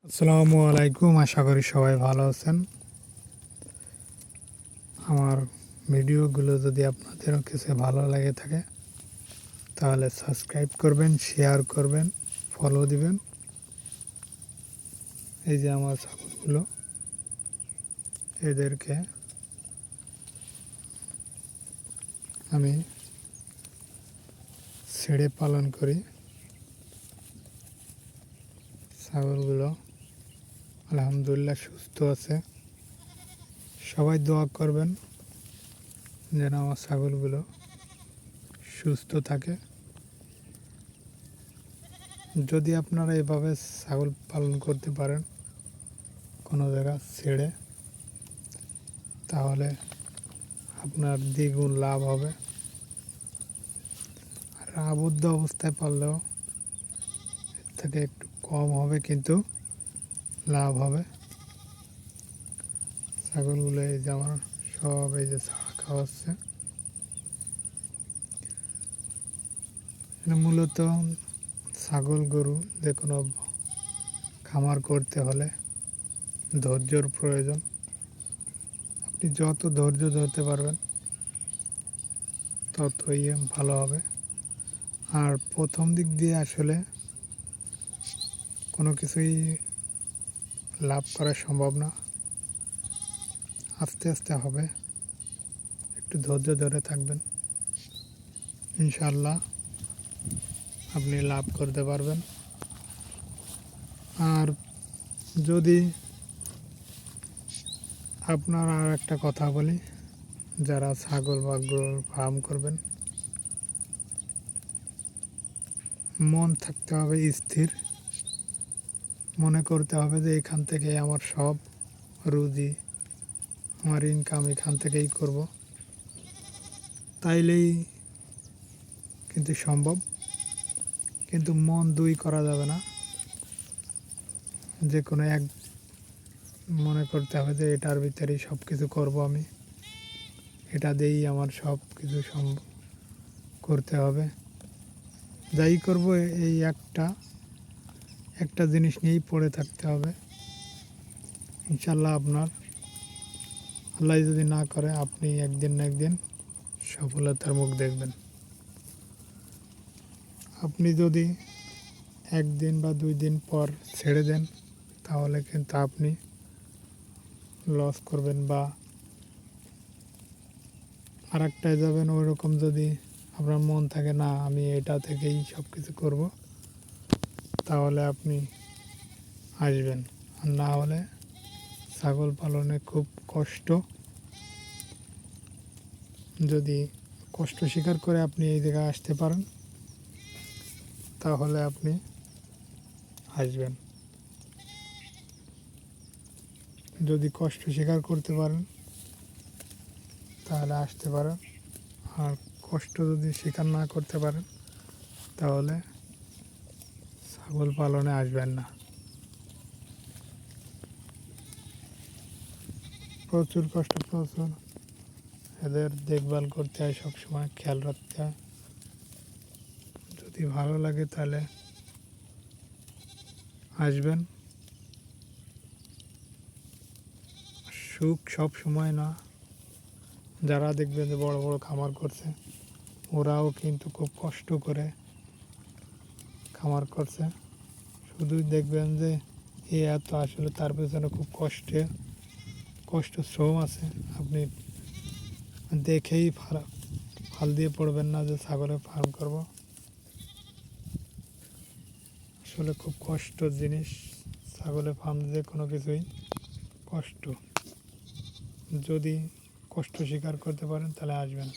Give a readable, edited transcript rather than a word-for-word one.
আসসালামু আলাইকুম, আশা করি সবাই ভালো আছেন। আমার ভিডিওগুলো যদি আপনাদের কাছে ভালো লাগে থাকে তাহলে সাবস্ক্রাইব করবেন, শেয়ার করবেন, ফলো দিবেন। এই যে আমার ছাগলগুলো, এদেরকে আমি ছেড়ে পালন করি। ছাগলগুলো আলহামদুলিল্লাহ সুস্থ আছে। সবাই দোয়া করবেন যেন আমার ছাগলগুলো সুস্থ থাকে। যদি আপনারা এভাবে ছাগল পালন করতে পারেন কোনো জায়গা ছেড়ে, তাহলে আপনার দ্বিগুণ লাভ হবে। আর আবদ্ধ অবস্থায় পারলেও এর থেকে একটু কম হবে, কিন্তু লাভ হবে। ছাগলগুলো এই যে আমার সব এই যে ছাড়া খাওয়াচ্ছে। মূলত ছাগল গরু যে কোনো খামার করতে হলে ধৈর্যর প্রয়োজন। আপনি যত ধৈর্য ধরতে পারবেন ততই ভালো হবে। আর প্রথম দিক দিয়ে আসলে কোনো কিছুই লাভ করা সম্ভব না, আস্তে আস্তে হবে। একটু ধৈর্য ধরে থাকবেন, ইনশাআল্লাহ আপনি লাভ করতে পারবেন। আর যদি আপনার আর একটা কথা বলি, যারা ছাগল বা গরুর ফার্ম করবেন, মন থাকতে হবে স্থির। মনে করতে হবে যে এখান থেকে আমার সব রুজি, আমার ইনকাম এখান থেকেই করব। তাইলেই কিন্তু সম্ভব। কিন্তু মন দুই করা যাবে না। যে কোনো এক মনে করতে হবে যে এটার ভিতরেই সব কিছু করবো, আমি এটা দিয়েই আমার সব কিছু করতে হবে। যাই করব এই একটা জিনিস নিয়েই পড়ে থাকতে হবে। ইনশাল্লাহ আপনার আল্লাহ যদি না করে, আপনি একদিন না একদিন সফলতার মুখ দেখবেন। আপনি যদি একদিন বা 2 দিন পর ছেড়ে দেন, তাহলে কিন্তু আপনি লস করবেন বা আর একটায় যাবেন। ওই রকম যদি আপনার মন থাকে না আমি এটা থেকেই সব কিছু করব, তাহলে আপনি আসবেন। আর না হলে ছাগল পালনে খুব কষ্ট। যদি কষ্ট স্বীকার করে আপনি এই জায়গায় আসতে পারেন, তাহলে আপনি আসবেন। যদি কষ্ট স্বীকার করতে পারেন তাহলে আসতে পারেন। আর কষ্ট যদি স্বীকার না করতে পারেন তাহলে ছাগল পালনে আসবেন না। প্রচুর কষ্ট, প্রচুর। এদের দেখভাল করতে হয়, সবসময় খেয়াল রাখতে হয়। যদি ভালো লাগে তাহলে আসবেন। সুখ সব সময় না। যারা দেখবেন যে বড় বড় খামার করছে, ওরাও কিন্তু খুব কষ্ট করে খামার করছে। শুধু দেখবেন যে এত, আসলে তার পেছনে খুব কষ্ট শ্রম আছে। আপনি দেখেই ফাল দিয়ে পড়বেন না যে ছাগলের ফার্ম করব। আসলে খুব কষ্টর জিনিস ছাগলের ফার্ম, যে কোনো কিছুই কষ্ট। যদি কষ্ট স্বীকার করতে পারেন তাহলে আসবেন।